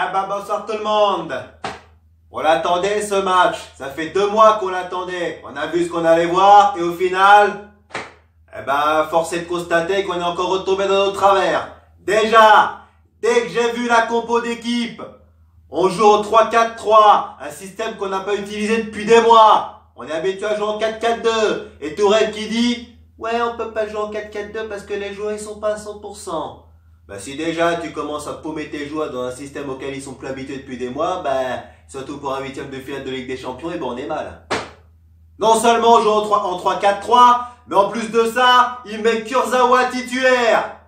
Ah bah bonsoir tout le monde. On l'attendait ce match, ça fait 2 mois qu'on l'attendait. On a vu ce qu'on allait voir et au final, force est de constater qu'on est encore retombé dans nos travers. Déjà, dès que j'ai vu la compo d'équipe, on joue au 3-4-3, un système qu'on n'a pas utilisé depuis des mois. On est habitué à jouer en 4-4-2. Et Tourelle qui dit, ouais on peut pas jouer en 4-4-2 parce que les joueurs ils sont pas à 100%. Bah si déjà tu commences à paumer tes joueurs dans un système auquel ils sont plus habitués depuis des mois, surtout pour un 8e de finale de Ligue des Champions, on est mal. Non seulement on joue en 3-4-3, mais en plus de ça, il met Kurzawa titulaire.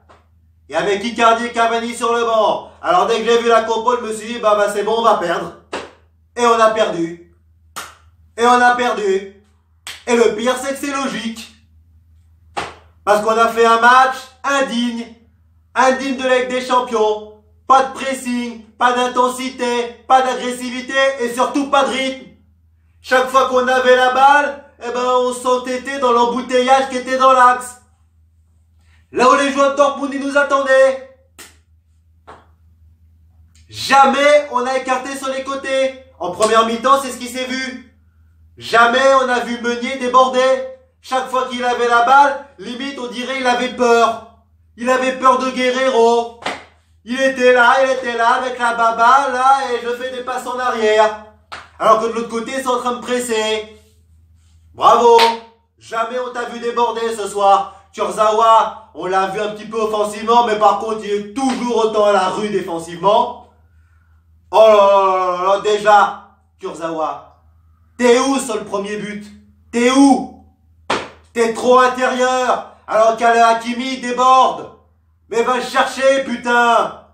Et avec Icardi et Cavani sur le banc. Alors dès que j'ai vu la compo, je me suis dit, c'est bon, on va perdre. Et on a perdu. Et on a perdu. Et le pire, c'est que c'est logique. Parce qu'on a fait un match indigne. Indigne de la Ligue des Champions. Pas de pressing, pas d'intensité, pas d'agressivité et surtout pas de rythme. Chaque fois qu'on avait la balle, on s'entêtait dans l'embouteillage qui était dans l'axe. Là où les joueurs de Dortmund ils nous attendaient. Jamais on a écarté sur les côtés. En première mi-temps, c'est ce qui s'est vu. Jamais on a vu Meunier déborder. Chaque fois qu'il avait la balle, limite on dirait il avait peur. Il avait peur de Guerreiro. Il était là avec la baba, là, et je fais des passes en arrière. Alors que de l'autre côté, c'est en train de presser. Bravo. Jamais on t'a vu déborder ce soir. Kurzawa, on l'a vu un petit peu offensivement, mais par contre, il est toujours autant à la rue défensivement. Oh là là, déjà, Kurzawa, t'es où sur le premier but? T'es où? T'es trop intérieur. Alors qu'Hakimi déborde. Mais va chercher, putain.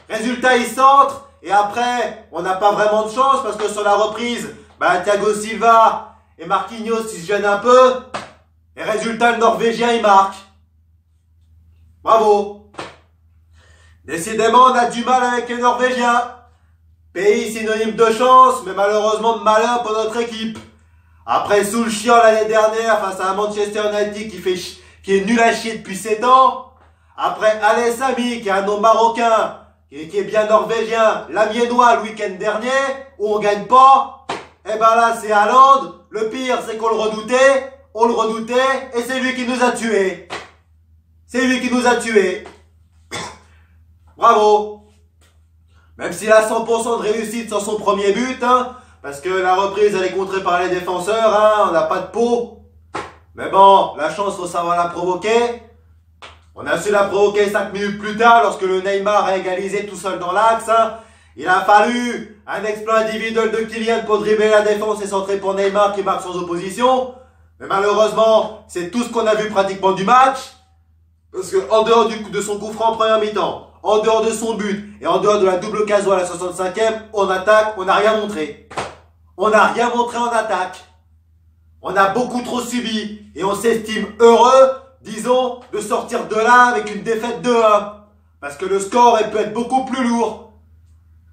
Résultat, il centre. Et après, on n'a pas vraiment de chance parce que sur la reprise, Thiago Silva et Marquinhos, ils se gênent un peu. Et résultat, le Norvégien, il marque. Bravo. Décidément, on a du mal avec les Norvégiens. Pays synonyme de chance, mais malheureusement de malheur pour notre équipe. Après Solskjaer l'année dernière face à un Manchester United qui est nul à chier depuis 7 ans. Après Alès Sami, qui est un nom marocain, qui est bien norvégien, l'Amiénois le week-end dernier, où on gagne pas. Là, c'est Haaland. Le pire, c'est qu'on le redoutait, et c'est lui qui nous a tués. C'est lui qui nous a tués. Bravo. Même s'il a 100% de réussite sur son premier but, parce que la reprise, elle est contrée par les défenseurs, on n'a pas de peau. Mais bon, la chance, faut savoir la provoquer. On a su la provoquer 5 minutes plus tard, lorsque le Neymar a égalisé tout seul dans l'axe. Il a fallu un exploit individuel de Kylian pour dribbler la défense et centrer pour Neymar qui marque sans opposition. Mais malheureusement, c'est tout ce qu'on a vu pratiquement du match. Parce que en dehors de son coup franc en première mi-temps, en dehors de son but et en dehors de la double occasion à la 65e, on attaque, on n'a rien montré. On n'a rien montré en attaque. On a beaucoup trop subi et on s'estime heureux, disons, de sortir de là avec une défaite 2-1. Parce que le score aurait pu être beaucoup plus lourd.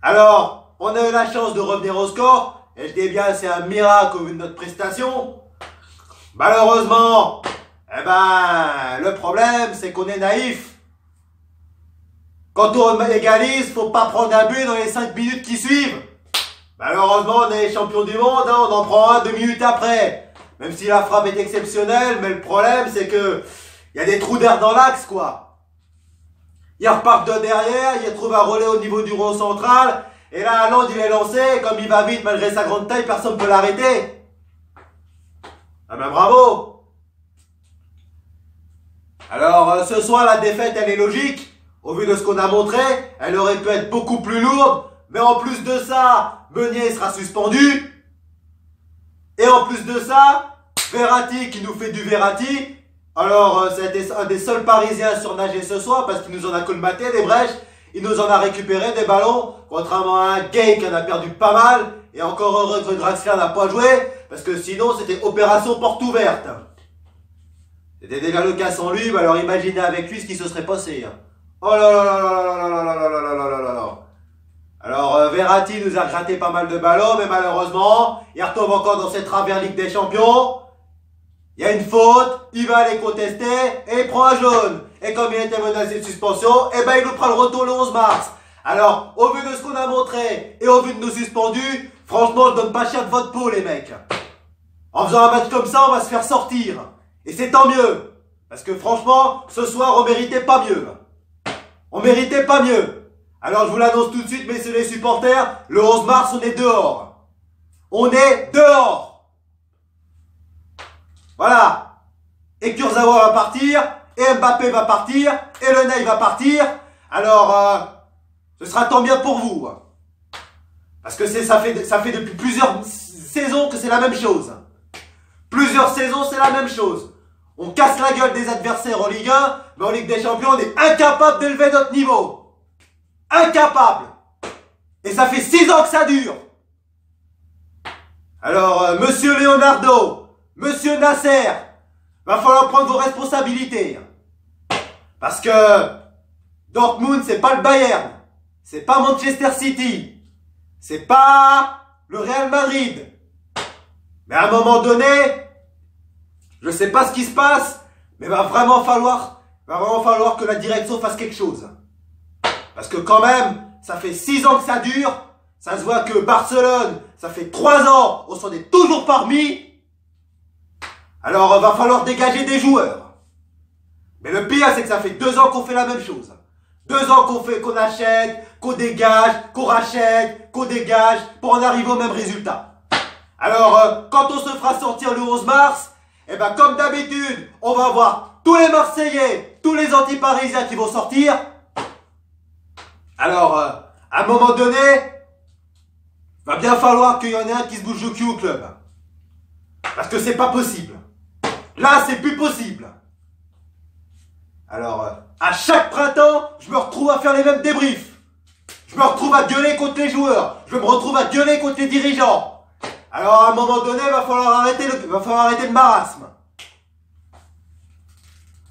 Alors, on a eu la chance de revenir au score. Et je dis bien, c'est un miracle au vu de notre prestation. Malheureusement, le problème, c'est qu'on est naïf. Quand on égalise, faut pas prendre un but dans les 5 minutes qui suivent. Malheureusement, on est champion du monde, on en prend un 2 minutes après. Même si la frappe est exceptionnelle, mais le problème, c'est que il y a des trous d'air dans l'axe, quoi. Ils repartent de derrière, ils trouvent un relais au niveau du rond central, et là, Haaland, il est lancé, et comme il va vite, malgré sa grande taille, personne ne peut l'arrêter. Bravo. Alors, ce soir, la défaite, elle est logique. Au vu de ce qu'on a montré, elle aurait pu être beaucoup plus lourde, mais en plus de ça, Meunier sera suspendu. Et en plus de ça, Verratti qui nous fait du Verratti. Alors, c'était un des seuls Parisiens à surnager ce soir parce qu'il nous en a colmaté des brèches. Il nous en a récupéré des ballons, contrairement à un Gay qui en a perdu pas mal. Et encore heureux que Draxler n'a pas joué, parce que sinon c'était opération porte ouverte. C'était déjà le cas sans lui, alors imaginez avec lui ce qui se serait passé. Oh là là là là là là là là là là là là là. Alors Verratti nous a gratté pas mal de ballons, mais malheureusement, il retombe encore dans cette travers Ligue des Champions. Il y a une faute, il va aller contester et il prend un jaune. Et comme il était menacé de suspension, il nous prend le retour le 11 mars. Alors, au vu de ce qu'on a montré et au vu de nos suspendus, franchement, je donne pas cher de votre peau, les mecs. En faisant un match comme ça, on va se faire sortir. Et c'est tant mieux. Parce que franchement, ce soir, on méritait pas mieux. On méritait pas mieux. Alors, je vous l'annonce tout de suite, messieurs les supporters, le 11 mars, on est dehors. On est dehors. Voilà. Et Kurzawa va partir, et Mbappé va partir, et Le Ney va partir. Alors, ce sera tant bien pour vous. Parce que ça fait depuis plusieurs saisons que c'est la même chose. Plusieurs saisons, c'est la même chose. On casse la gueule des adversaires en Ligue 1, mais en Ligue des Champions, on est incapable d'élever notre niveau. Incapable. Et ça fait 6 ans que ça dure. Alors, monsieur Leonardo, monsieur Nasser, va falloir prendre vos responsabilités. Parce que Dortmund, c'est pas le Bayern. C'est pas Manchester City. C'est pas le Real Madrid. Mais à un moment donné, je sais pas ce qui se passe, mais va vraiment falloir que la direction fasse quelque chose. Parce que quand même, ça fait 6 ans que ça dure. Ça se voit que Barcelone, ça fait 3 ans, on s'en est toujours pas remis. Alors, va falloir dégager des joueurs. Mais le pire, c'est que ça fait 2 ans qu'on fait la même chose. 2 ans qu'on achète, qu'on dégage, qu'on rachète, qu'on dégage, pour en arriver au même résultat. Alors, quand on se fera sortir le 11 mars, eh ben, comme d'habitude, on va voir tous les Marseillais, tous les anti-parisiens qui vont sortir. Alors, à un moment donné, va bien falloir qu'il y en ait un qui se bouge le cul au club. Parce que c'est pas possible. Là, c'est plus possible. Alors, à chaque printemps, je me retrouve à faire les mêmes débriefs. Je me retrouve à gueuler contre les joueurs. Je me retrouve à gueuler contre les dirigeants. Alors, à un moment donné, va falloir arrêter le marasme.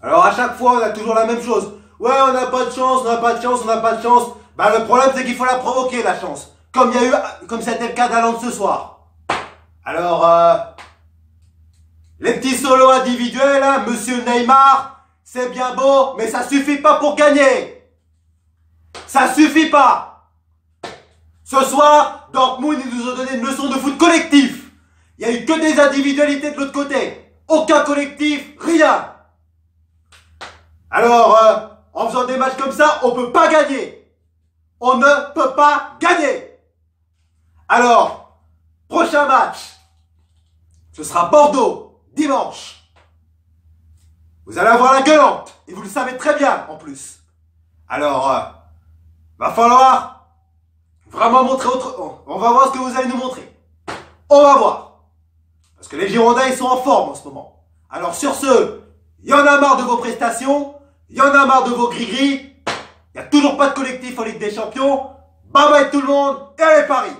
Alors, à chaque fois, on a toujours la même chose. Ouais, on n'a pas de chance, on n'a pas de chance, on n'a pas de chance. Bah, le problème, c'est qu'il faut la provoquer, la chance. Comme c'était le cas d'Haaland ce soir. Alors, les petits solos individuels, hein, monsieur Neymar, c'est bien beau, mais ça suffit pas pour gagner. Ça suffit pas. Ce soir, Dortmund, ils nous ont donné une leçon de foot collectif. Il n'y a eu que des individualités de l'autre côté. Aucun collectif, rien. Alors, en faisant des matchs comme ça, on peut pas gagner. On ne peut pas gagner. Alors, prochain match, ce sera Bordeaux, dimanche. Vous allez avoir la gueulante, et vous le savez très bien en plus. Alors, va falloir vraiment montrer autre... On va voir ce que vous allez nous montrer. On va voir. Parce que les Girondins, ils sont en forme en ce moment. Alors sur ce, il y en a marre de vos prestations, il y en a marre de vos gris-gris, il n'y a toujours pas de collectif en Ligue des Champions. Bye bye tout le monde, et allez Paris!